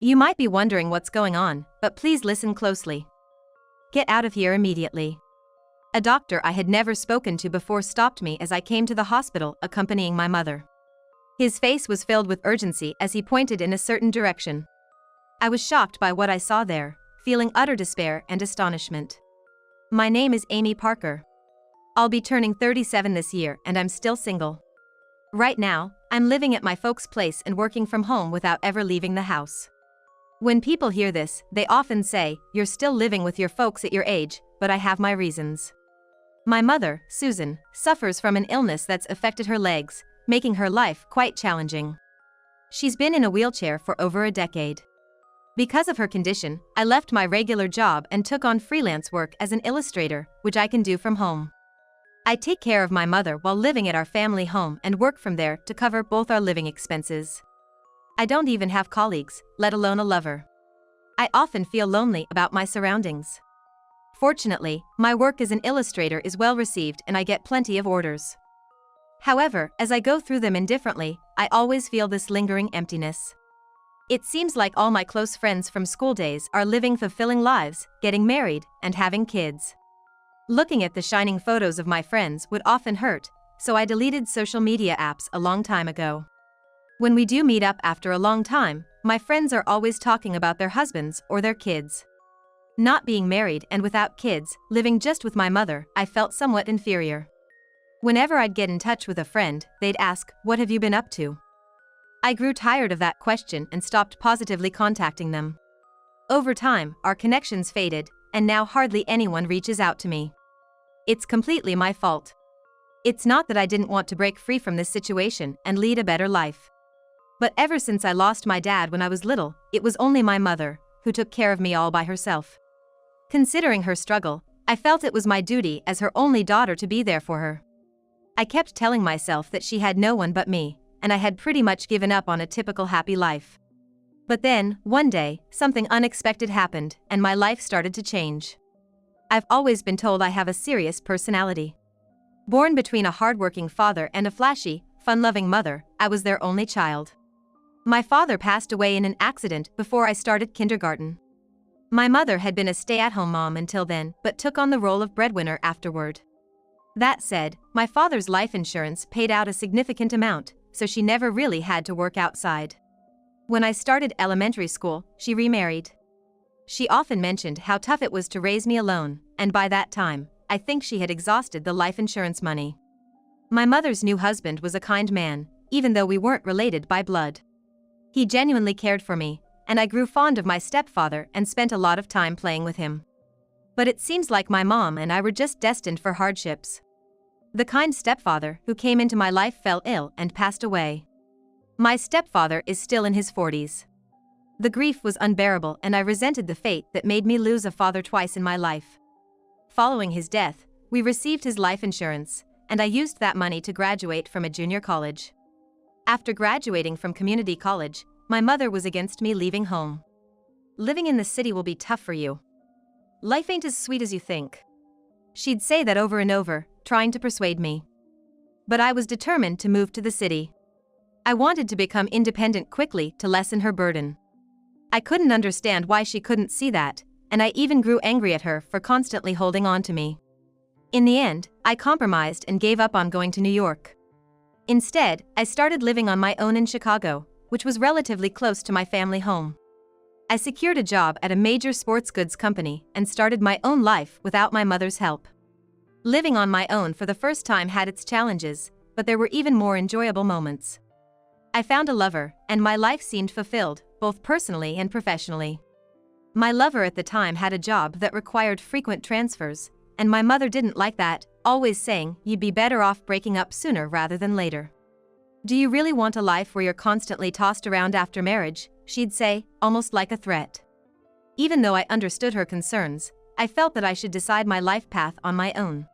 You might be wondering what's going on, but please listen closely. Get out of here immediately. A doctor I had never spoken to before stopped me as I came to the hospital accompanying my mother. His face was filled with urgency as he pointed in a certain direction. I was shocked by what I saw there, feeling utter despair and astonishment. My name is Amy Parker. I'll be turning 37 this year and I'm still single. Right now, I'm living at my folks' place and working from home without ever leaving the house. When people hear this, they often say, "You're still living with your folks at your age," but I have my reasons. My mother, Susan, suffers from an illness that's affected her legs, making her life quite challenging. She's been in a wheelchair for over a decade. Because of her condition, I left my regular job and took on freelance work as an illustrator, which I can do from home. I take care of my mother while living at our family home and work from there to cover both our living expenses. I don't even have colleagues, let alone a lover. I often feel lonely about my surroundings. Fortunately, my work as an illustrator is well received and I get plenty of orders. However, as I go through them indifferently, I always feel this lingering emptiness. It seems like all my close friends from school days are living fulfilling lives, getting married, and having kids. Looking at the shining photos of my friends would often hurt, so I deleted social media apps a long time ago. When we do meet up after a long time, my friends are always talking about their husbands or their kids. Not being married and without kids, living just with my mother, I felt somewhat inferior. Whenever I'd get in touch with a friend, they'd ask, "What have you been up to?" I grew tired of that question and stopped positively contacting them. Over time, our connections faded, and now hardly anyone reaches out to me. It's completely my fault. It's not that I didn't want to break free from this situation and lead a better life. But ever since I lost my dad when I was little, it was only my mother who took care of me all by herself. Considering her struggle, I felt it was my duty as her only daughter to be there for her. I kept telling myself that she had no one but me, and I had pretty much given up on a typical happy life. But then, one day, something unexpected happened, and my life started to change. I've always been told I have a serious personality. Born between a hardworking father and a flashy, fun-loving mother, I was their only child. My father passed away in an accident before I started kindergarten. My mother had been a stay-at-home mom until then, but took on the role of breadwinner afterward. That said, my father's life insurance paid out a significant amount, so she never really had to work outside. When I started elementary school, she remarried. She often mentioned how tough it was to raise me alone, and by that time, I think she had exhausted the life insurance money. My mother's new husband was a kind man, even though we weren't related by blood. He genuinely cared for me, and I grew fond of my stepfather and spent a lot of time playing with him. But it seems like my mom and I were just destined for hardships. The kind stepfather who came into my life fell ill and passed away. My stepfather is still in his 40s. The grief was unbearable and I resented the fate that made me lose a father twice in my life. Following his death, we received his life insurance, and I used that money to graduate from a junior college. After graduating from community college, my mother was against me leaving home. "Living in the city will be tough for you. Life ain't as sweet as you think." She'd say that over and over, trying to persuade me. But I was determined to move to the city. I wanted to become independent quickly to lessen her burden. I couldn't understand why she couldn't see that, and I even grew angry at her for constantly holding on to me. In the end, I compromised and gave up on going to New York. Instead, I started living on my own in Chicago, which was relatively close to my family home. I secured a job at a major sports goods company and started my own life without my mother's help. Living on my own for the first time had its challenges, but there were even more enjoyable moments. I found a lover, and my life seemed fulfilled, both personally and professionally. My lover at the time had a job that required frequent transfers, and my mother didn't like that, always saying, "You'd be better off breaking up sooner rather than later. Do you really want a life where you're constantly tossed around after marriage?" she'd say, almost like a threat. Even though I understood her concerns, I felt that I should decide my life path on my own.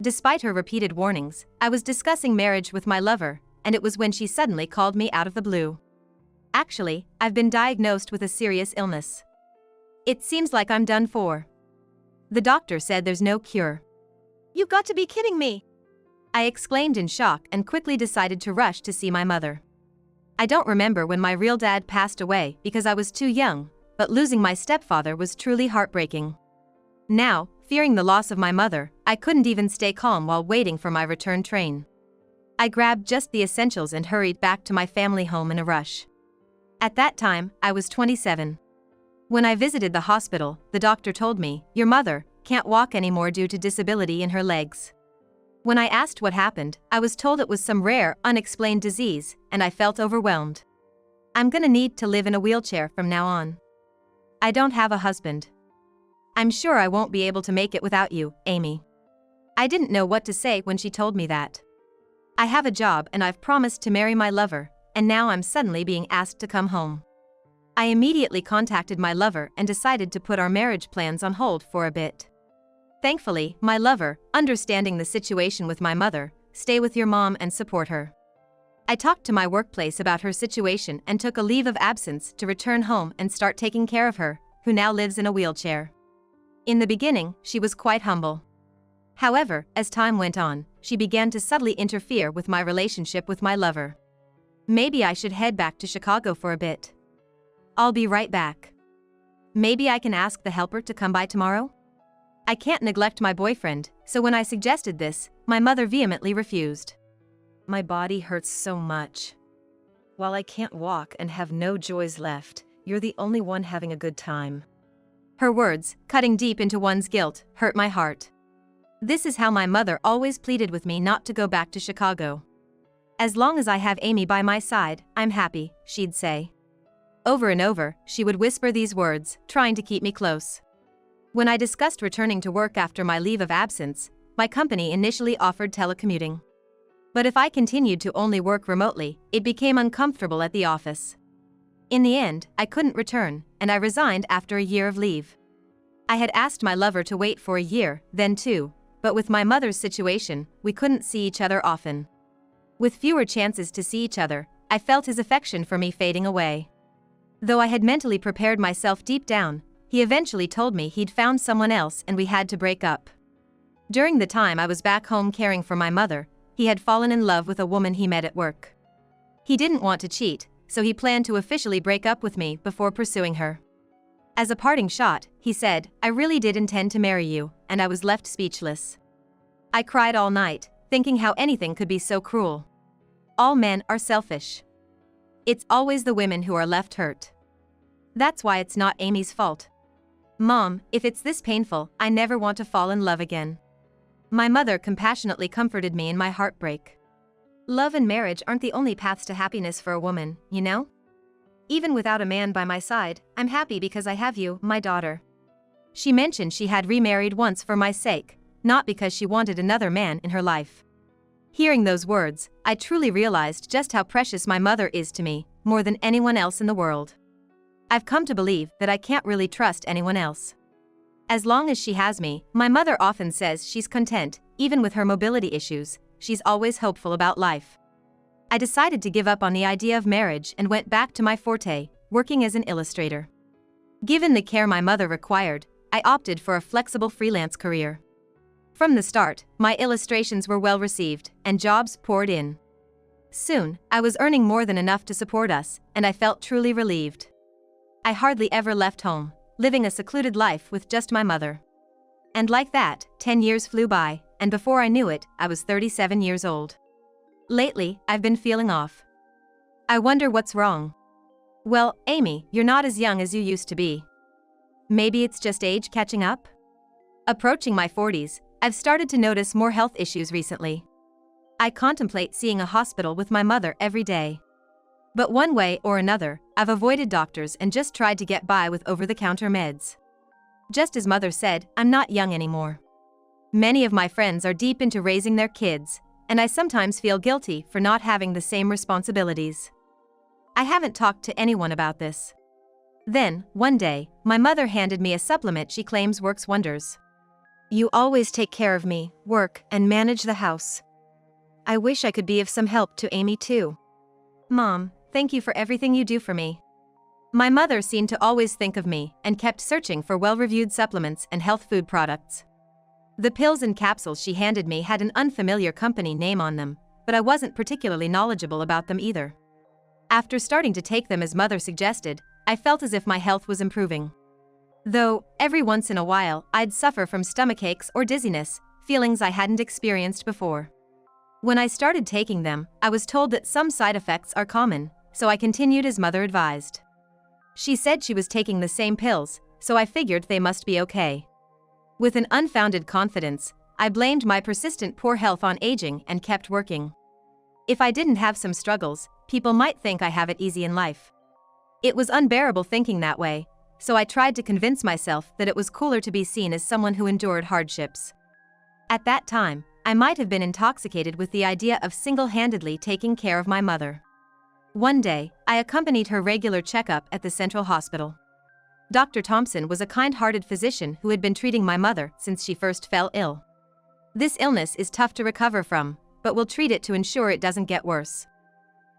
Despite her repeated warnings, I was discussing marriage with my lover, and it was when she suddenly called me out of the blue. "Actually, I've been diagnosed with a serious illness. It seems like I'm done for. The doctor said there's no cure." "You've got to be kidding me!" I exclaimed in shock and quickly decided to rush to see my mother. I don't remember when my real dad passed away because I was too young, but losing my stepfather was truly heartbreaking. Now, fearing the loss of my mother, I couldn't even stay calm while waiting for my return train. I grabbed just the essentials and hurried back to my family home in a rush. At that time, I was 27. When I visited the hospital, the doctor told me, "Your mother can't walk anymore due to disability in her legs." When I asked what happened, I was told it was some rare, unexplained disease, and I felt overwhelmed. I'm gonna need to live in a wheelchair from now on. I don't have a husband. I'm sure I won't be able to make it without you, Amy. I didn't know what to say when she told me that. I have a job and I've promised to marry my lover, and now I'm suddenly being asked to come home. I immediately contacted my lover and decided to put our marriage plans on hold for a bit. Thankfully, my lover, understanding the situation with my mother, stay with your mom and support her. I talked to my workplace about her situation and took a leave of absence to return home and start taking care of her, who now lives in a wheelchair. In the beginning, she was quite humble. However, as time went on, she began to subtly interfere with my relationship with my lover. Maybe I should head back to Chicago for a bit. I'll be right back. Maybe I can ask the helper to come by tomorrow? I can't neglect my boyfriend, so when I suggested this, my mother vehemently refused. My body hurts so much. While I can't walk and have no joys left, you're the only one having a good time. Her words, cutting deep into one's guilt, hurt my heart. This is how my mother always pleaded with me not to go back to Chicago. As long as I have Amy by my side, I'm happy, she'd say. Over and over, she would whisper these words, trying to keep me close. When I discussed returning to work after my leave of absence, my company initially offered telecommuting. But if I continued to only work remotely, it became uncomfortable at the office. In the end, I couldn't return, and I resigned after a year of leave. I had asked my lover to wait for a year, then two, but with my mother's situation, we couldn't see each other often. With fewer chances to see each other, I felt his affection for me fading away. Though I had mentally prepared myself deep down, he eventually told me he'd found someone else and we had to break up. During the time I was back home caring for my mother, he had fallen in love with a woman he met at work. He didn't want to cheat, so he planned to officially break up with me before pursuing her. As a parting shot, he said, "I really did intend to marry you," and I was left speechless. I cried all night, thinking how anything could be so cruel. All men are selfish. It's always the women who are left hurt. That's why it's not Amy's fault. Mom, if it's this painful, I never want to fall in love again. My mother compassionately comforted me in my heartbreak. Love and marriage aren't the only paths to happiness for a woman, you know? Even without a man by my side, I'm happy because I have you, my daughter. She mentioned she had remarried once for my sake, not because she wanted another man in her life. Hearing those words, I truly realized just how precious my mother is to me, more than anyone else in the world. I've come to believe that I can't really trust anyone else. As long as she has me, my mother often says she's content, even with her mobility issues, she's always hopeful about life. I decided to give up on the idea of marriage and went back to my forte, working as an illustrator. Given the care my mother required, I opted for a flexible freelance career. From the start, my illustrations were well received, and jobs poured in. Soon, I was earning more than enough to support us, and I felt truly relieved. I hardly ever left home, living a secluded life with just my mother. And like that, 10 years flew by, and before I knew it, I was 37 years old. Lately, I've been feeling off. I wonder what's wrong. Well, Amy, you're not as young as you used to be. Maybe it's just age catching up? Approaching my 40s, I've started to notice more health issues recently. I contemplate seeing a hospital with my mother every day. But one way or another, I've avoided doctors and just tried to get by with over-the-counter meds. Just as mother said, I'm not young anymore. Many of my friends are deep into raising their kids, and I sometimes feel guilty for not having the same responsibilities. I haven't talked to anyone about this. Then, one day, my mother handed me a supplement she claims works wonders. You always take care of me, work, and manage the house. I wish I could be of some help to Amy too. Mom, thank you for everything you do for me. My mother seemed to always think of me and kept searching for well-reviewed supplements and health food products. The pills and capsules she handed me had an unfamiliar company name on them, but I wasn't particularly knowledgeable about them either. After starting to take them as mother suggested, I felt as if my health was improving. Though, every once in a while, I'd suffer from stomachaches or dizziness, feelings I hadn't experienced before. When I started taking them, I was told that some side effects are common, so I continued as mother advised. She said she was taking the same pills, so I figured they must be okay. With an unfounded confidence, I blamed my persistent poor health on aging and kept working. If I didn't have some struggles, people might think I have it easy in life. It was unbearable thinking that way, so I tried to convince myself that it was cooler to be seen as someone who endured hardships. At that time, I might have been intoxicated with the idea of single-handedly taking care of my mother. One day, I accompanied her regular checkup at the Central Hospital. Dr. Thompson was a kind-hearted physician who had been treating my mother since she first fell ill. This illness is tough to recover from, but we'll treat it to ensure it doesn't get worse.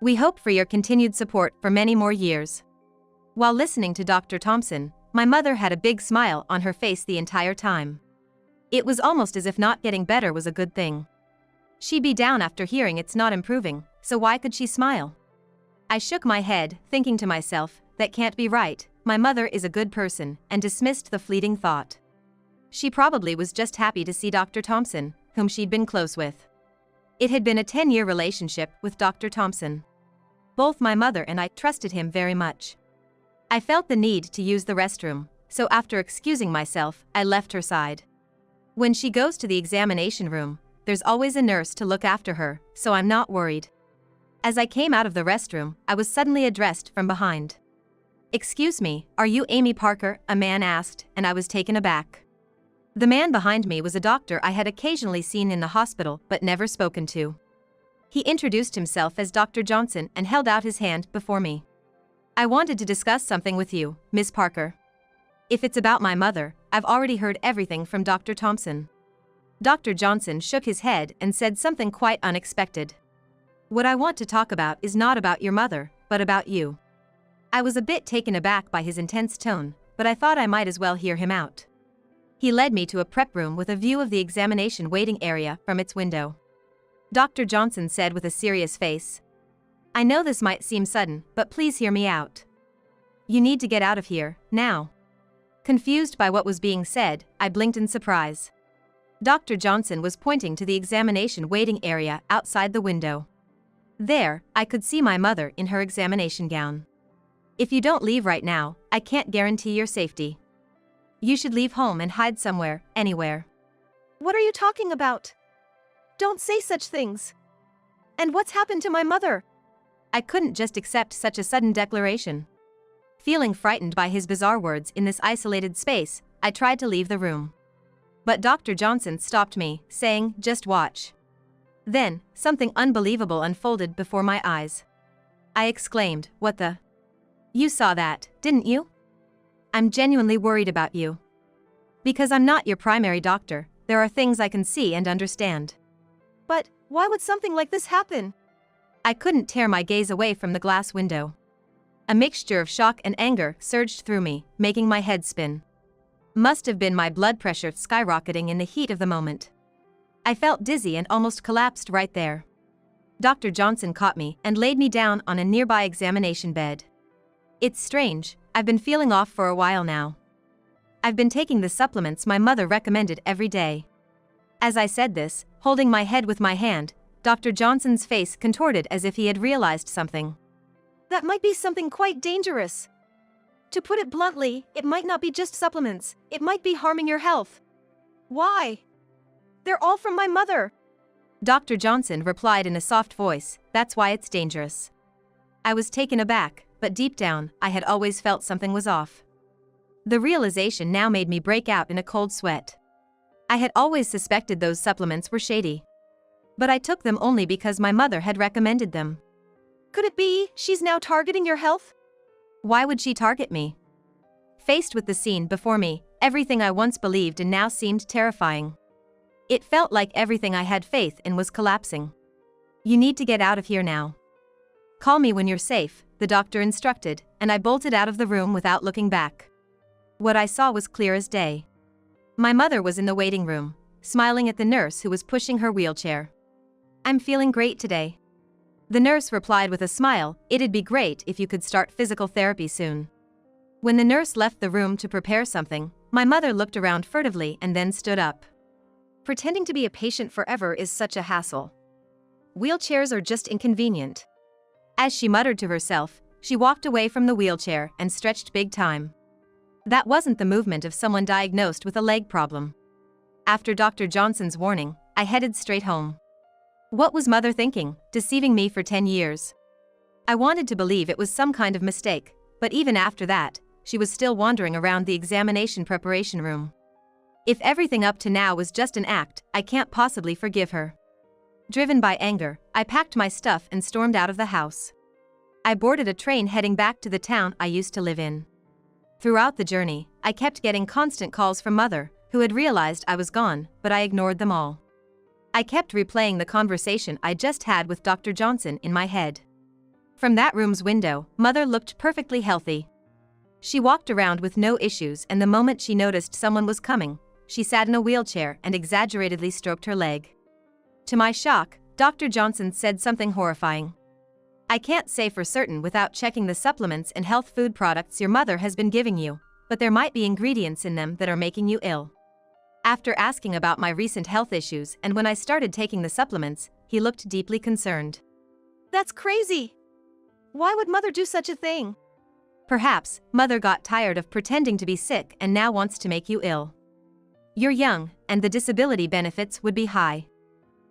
We hope for your continued support for many more years. While listening to Dr. Thompson, my mother had a big smile on her face the entire time. It was almost as if not getting better was a good thing. She'd be down after hearing it's not improving, so why could she smile? I shook my head, thinking to myself, that can't be right, my mother is a good person, and dismissed the fleeting thought. She probably was just happy to see Dr. Thompson, whom she'd been close with. It had been a 10-year relationship with Dr. Thompson. Both my mother and I trusted him very much. I felt the need to use the restroom, so after excusing myself, I left her side. When she goes to the examination room, there's always a nurse to look after her, so I'm not worried. As I came out of the restroom, I was suddenly addressed from behind. "Excuse me, are you Amy Parker?" a man asked, and I was taken aback. The man behind me was a doctor I had occasionally seen in the hospital but never spoken to. He introduced himself as Dr. Johnson and held out his hand before me. "I wanted to discuss something with you, Miss Parker. If it's about my mother, I've already heard everything from Dr. Thompson." Dr. Johnson shook his head and said something quite unexpected. "What I want to talk about is not about your mother, but about you." I was a bit taken aback by his intense tone, but I thought I might as well hear him out. He led me to a prep room with a view of the examination waiting area from its window. Dr. Johnson said with a serious face, "I know this might seem sudden, but please hear me out. You need to get out of here, now." Confused by what was being said, I blinked in surprise. Dr. Johnson was pointing to the examination waiting area outside the window. There, I could see my mother in her examination gown. "If you don't leave right now, I can't guarantee your safety. You should leave home and hide somewhere, anywhere." What are you talking about? Don't say such things. And what's happened to my mother? I couldn't just accept such a sudden declaration. Feeling frightened by his bizarre words in this isolated space, I tried to leave the room. But Dr. Johnson stopped me, saying, "Just watch." Then, something unbelievable unfolded before my eyes. I exclaimed, "What the? You saw that, didn't you? I'm genuinely worried about you. Because I'm not your primary doctor, there are things I can see and understand." But why would something like this happen? I couldn't tear my gaze away from the glass window. A mixture of shock and anger surged through me, making my head spin. Must have been my blood pressure skyrocketing in the heat of the moment. I felt dizzy and almost collapsed right there. Dr. Johnson caught me and laid me down on a nearby examination bed. "It's strange, I've been feeling off for a while now. I've been taking the supplements my mother recommended every day." As I said this, holding my head with my hand, Dr. Johnson's face contorted as if he had realized something. That might be something quite dangerous. To put it bluntly, it might not be just supplements, it might be harming your health. Why? They're all from my mother. Dr. Johnson replied in a soft voice, "That's why it's dangerous." I was taken aback, but deep down, I had always felt something was off. The realization now made me break out in a cold sweat. I had always suspected those supplements were shady. But I took them only because my mother had recommended them. Could it be she's now targeting your health? Why would she target me? Faced with the scene before me, everything I once believed in now seemed terrifying. It felt like everything I had faith in was collapsing. "You need to get out of here now. Call me when you're safe," the doctor instructed, and I bolted out of the room without looking back. What I saw was clear as day. My mother was in the waiting room, smiling at the nurse who was pushing her wheelchair. "I'm feeling great today. The nurse replied with a smile, "It'd be great if you could start physical therapy soon." When the nurse left the room to prepare something, my mother looked around furtively and then stood up. Pretending to be a patient forever is such a hassle. Wheelchairs are just inconvenient. As she muttered to herself, she walked away from the wheelchair and stretched big time. That wasn't the movement of someone diagnosed with a leg problem. After Dr. Johnson's warning, I headed straight home. What was Mother thinking, deceiving me for 10 years? I wanted to believe it was some kind of mistake, but even after that, she was still wandering around the examination preparation room. If everything up to now was just an act, I can't possibly forgive her. Driven by anger, I packed my stuff and stormed out of the house. I boarded a train heading back to the town I used to live in. Throughout the journey, I kept getting constant calls from Mother, who had realized I was gone, but I ignored them all. I kept replaying the conversation I just had with Dr. Johnson in my head. From that room's window, Mother looked perfectly healthy. She walked around with no issues, and the moment she noticed someone was coming, she sat in a wheelchair and exaggeratedly stroked her leg. To my shock, Dr. Johnson said something horrifying. "I can't say for certain without checking the supplements and health food products your mother has been giving you, but there might be ingredients in them that are making you ill." After asking about my recent health issues and when I started taking the supplements, he looked deeply concerned. That's crazy. Why would Mother do such a thing? Perhaps, Mother got tired of pretending to be sick and now wants to make you ill. You're young, and the disability benefits would be high.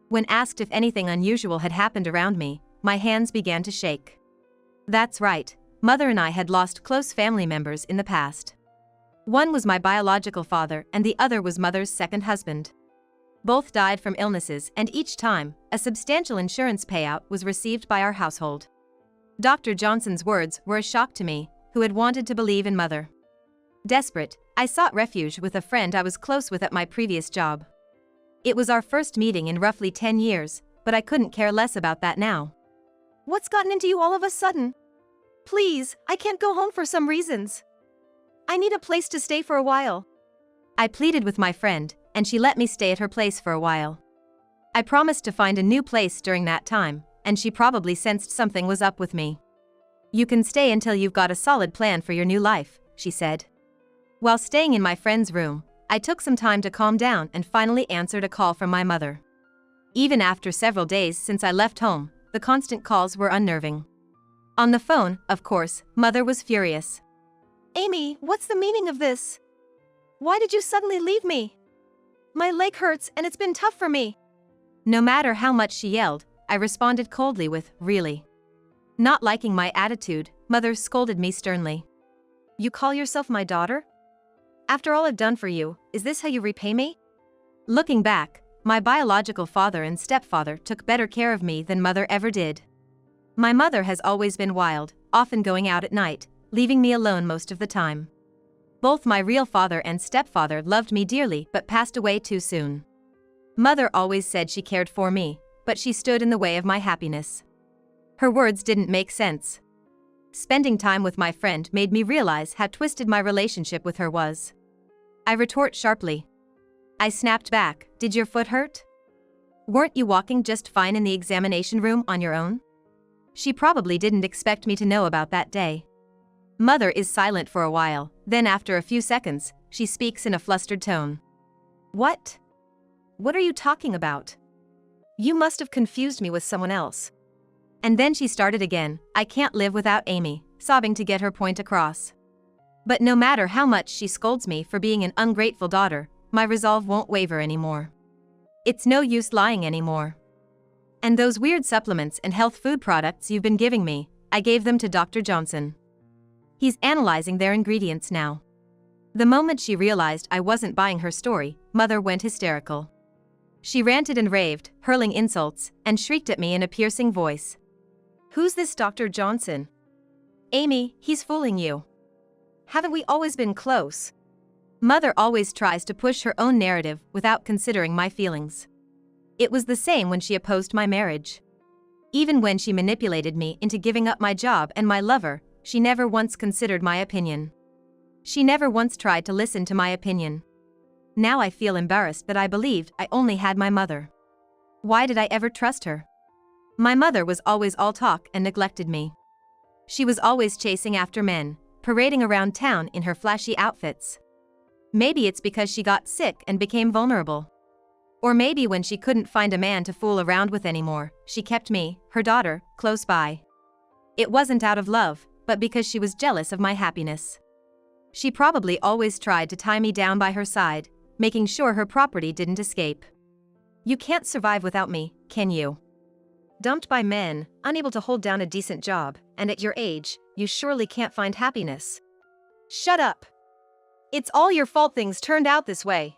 When asked if anything unusual had happened around me, my hands began to shake. That's right, Mother and I had lost close family members in the past. One was my biological father and the other was Mother's second husband. Both died from illnesses, and each time, a substantial insurance payout was received by our household. Dr. Johnson's words were a shock to me, who had wanted to believe in Mother. Desperate, I sought refuge with a friend I was close with at my previous job. It was our first meeting in roughly 10 years, but I couldn't care less about that now. What's gotten into you all of a sudden? Please, I can't go home for some reasons. I need a place to stay for a while. I pleaded with my friend, and she let me stay at her place for a while. I promised to find a new place during that time, and she probably sensed something was up with me. "You can stay until you've got a solid plan for your new life," she said. While staying in my friend's room, I took some time to calm down and finally answered a call from my mother. Even after several days since I left home, the constant calls were unnerving. On the phone, of course, Mother was furious. Amy, what's the meaning of this? Why did you suddenly leave me? My leg hurts and it's been tough for me. No matter how much she yelled, I responded coldly with, "Really?" Not liking my attitude, Mother scolded me sternly. You call yourself my daughter? After all I've done for you, is this how you repay me? Looking back, my biological father and stepfather took better care of me than Mother ever did. My mother has always been wild, often going out at night, leaving me alone most of the time. Both my real father and stepfather loved me dearly but passed away too soon. Mother always said she cared for me, but she stood in the way of my happiness. Her words didn't make sense. Spending time with my friend made me realize how twisted my relationship with her was. I retort sharply. I snapped back, "Did your foot hurt? Weren't you walking just fine in the examination room on your own?" She probably didn't expect me to know about that day. Mother is silent for a while, then after a few seconds, she speaks in a flustered tone. What? What are you talking about? You must have confused me with someone else. And then she started again, "I can't live without Amy," sobbing to get her point across. But no matter how much she scolds me for being an ungrateful daughter, my resolve won't waver anymore. It's no use lying anymore. And those weird supplements and health food products you've been giving me, I gave them to Dr. Johnson. He's analyzing their ingredients now. The moment she realized I wasn't buying her story, Mother went hysterical. She ranted and raved, hurling insults, and shrieked at me in a piercing voice. Who's this Dr. Johnson? Amy, he's fooling you. Haven't we always been close? Mother always tries to push her own narrative without considering my feelings. It was the same when she opposed my marriage. Even when she manipulated me into giving up my job and my lover, she never once considered my opinion. She never once tried to listen to my opinion. Now I feel embarrassed that I believed I only had my mother. Why did I ever trust her? My mother was always all talk and neglected me. She was always chasing after men, parading around town in her flashy outfits. Maybe it's because she got sick and became vulnerable. Or maybe when she couldn't find a man to fool around with anymore, she kept me, her daughter, close by. It wasn't out of love, but because she was jealous of my happiness. She probably always tried to tie me down by her side, making sure her property didn't escape. You can't survive without me, can you? Dumped by men, unable to hold down a decent job, and at your age, you surely can't find happiness. Shut up. It's all your fault things turned out this way.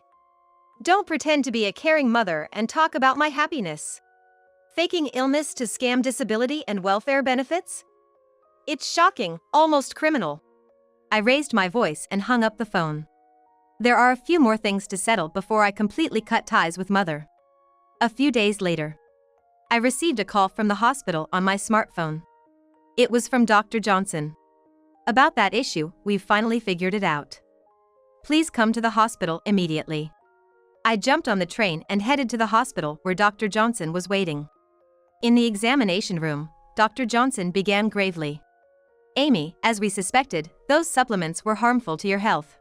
Don't pretend to be a caring mother and talk about my happiness. Faking illness to scam disability and welfare benefits? It's shocking, almost criminal. I raised my voice and hung up the phone. There are a few more things to settle before I completely cut ties with Mother. A few days later, I received a call from the hospital on my smartphone. It was from Dr. Johnson. About that issue, we've finally figured it out. Please come to the hospital immediately. I jumped on the train and headed to the hospital where Dr. Johnson was waiting. In the examination room, Dr. Johnson began gravely. Amy, as we suspected, those supplements were harmful to your health.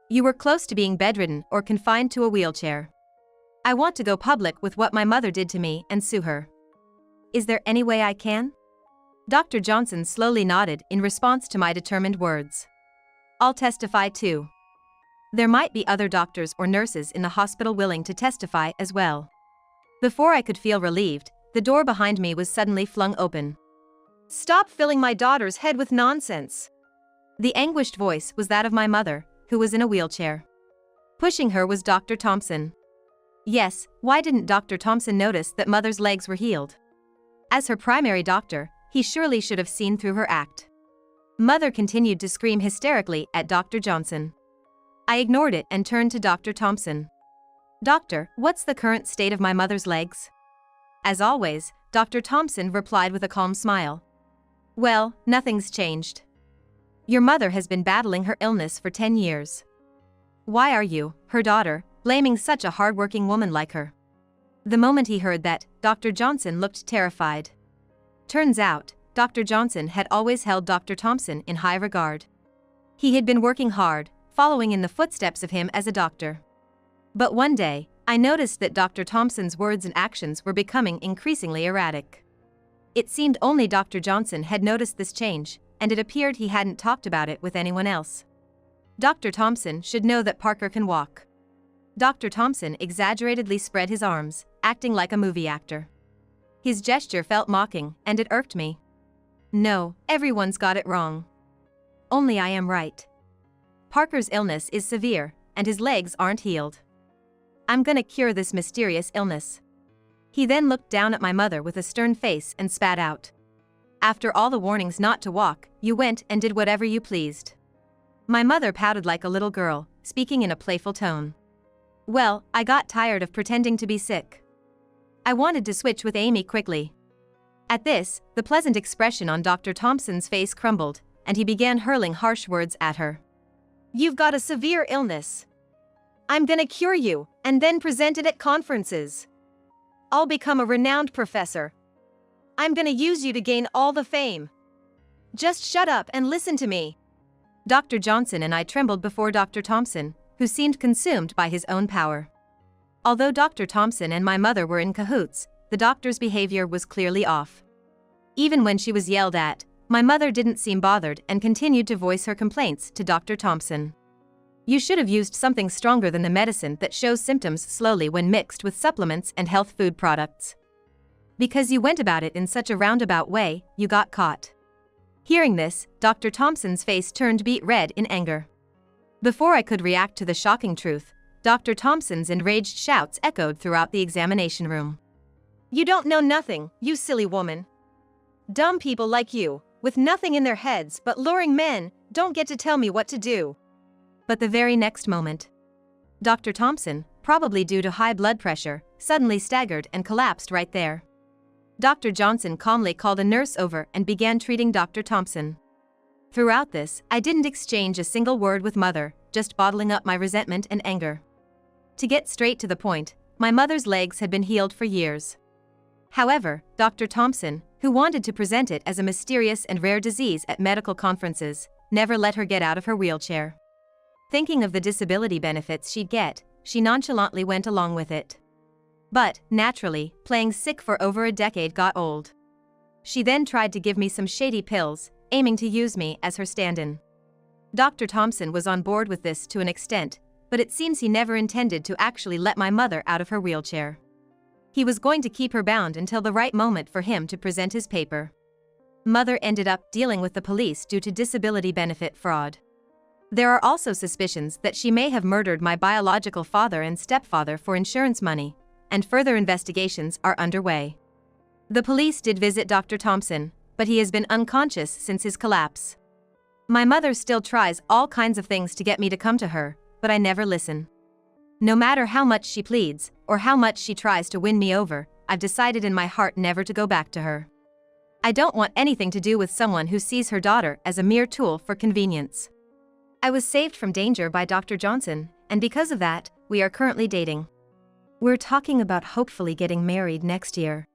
You were close to being bedridden or confined to a wheelchair. I want to go public with what my mother did to me and sue her. Is there any way I can? Dr. Johnson slowly nodded in response to my determined words. I'll testify too. There might be other doctors or nurses in the hospital willing to testify as well. Before I could feel relieved, the door behind me was suddenly flung open. Stop filling my daughter's head with nonsense. The anguished voice was that of my mother, who was in a wheelchair. Pushing her was Dr. Thompson. Yes, why didn't Dr. Thompson notice that Mother's legs were healed? As her primary doctor, he surely should have seen through her act. Mother continued to scream hysterically at Dr. Johnson. I ignored it and turned to Dr. Thompson. Doctor, what's the current state of my mother's legs? As always, Dr. Thompson replied with a calm smile. Well, nothing's changed. Your mother has been battling her illness for 10 years. Why are you, her daughter, blaming such a hardworking woman like her? The moment he heard that, Dr. Johnson looked terrified. Turns out, Dr. Johnson had always held Dr. Thompson in high regard. He had been working hard, following in the footsteps of him as a doctor. But one day, I noticed that Dr. Thompson's words and actions were becoming increasingly erratic. It seemed only Dr. Johnson had noticed this change, and it appeared he hadn't talked about it with anyone else. Dr. Thompson should know that Parker can walk. Dr. Thompson exaggeratedly spread his arms, acting like a movie actor. His gesture felt mocking, and it irked me. No, everyone's got it wrong. Only I am right. Parker's illness is severe, and his legs aren't healed. I'm gonna cure this mysterious illness. He then looked down at my mother with a stern face and spat out. After all the warnings not to walk, you went and did whatever you pleased. My mother pouted like a little girl, speaking in a playful tone. Well, I got tired of pretending to be sick. I wanted to switch with Amy quickly. At this, the pleasant expression on Dr. Thompson's face crumbled, and he began hurling harsh words at her. You've got a severe illness. I'm gonna cure you, and then present it at conferences. I'll become a renowned professor. I'm gonna use you to gain all the fame. Just shut up and listen to me. Dr. Johnson and I trembled before Dr. Thompson, who seemed consumed by his own power. Although Dr. Thompson and my mother were in cahoots, the doctor's behavior was clearly off. Even when she was yelled at, my mother didn't seem bothered and continued to voice her complaints to Dr. Thompson. You should have used something stronger than the medicine that shows symptoms slowly when mixed with supplements and health food products. Because you went about it in such a roundabout way, you got caught. Hearing this, Dr. Thompson's face turned beet red in anger. Before I could react to the shocking truth, Dr. Thompson's enraged shouts echoed throughout the examination room. You don't know nothing, you silly woman. Dumb people like you, with nothing in their heads but luring men, don't get to tell me what to do. But the very next moment, Dr. Thompson, probably due to high blood pressure, suddenly staggered and collapsed right there. Dr. Johnson calmly called a nurse over and began treating Dr. Thompson. Throughout this, I didn't exchange a single word with Mother, just bottling up my resentment and anger. To get straight to the point, my mother's legs had been healed for years. However, Dr. Thompson, who wanted to present it as a mysterious and rare disease at medical conferences, never let her get out of her wheelchair. Thinking of the disability benefits she'd get, she nonchalantly went along with it. But, naturally, playing sick for over a decade got old. She then tried to give me some shady pills, aiming to use me as her stand-in. Dr. Thompson was on board with this to an extent, but it seems he never intended to actually let my mother out of her wheelchair. He was going to keep her bound until the right moment for him to present his paper. Mother ended up dealing with the police due to disability benefit fraud. There are also suspicions that she may have murdered my biological father and stepfather for insurance money, and further investigations are underway. The police did visit Dr. Thompson, but he has been unconscious since his collapse. My mother still tries all kinds of things to get me to come to her, but I never listen. No matter how much she pleads, or how much she tries to win me over, I've decided in my heart never to go back to her. I don't want anything to do with someone who sees her daughter as a mere tool for convenience. I was saved from danger by Dr. Johnson, and because of that, we are currently dating. We're talking about hopefully getting married next year.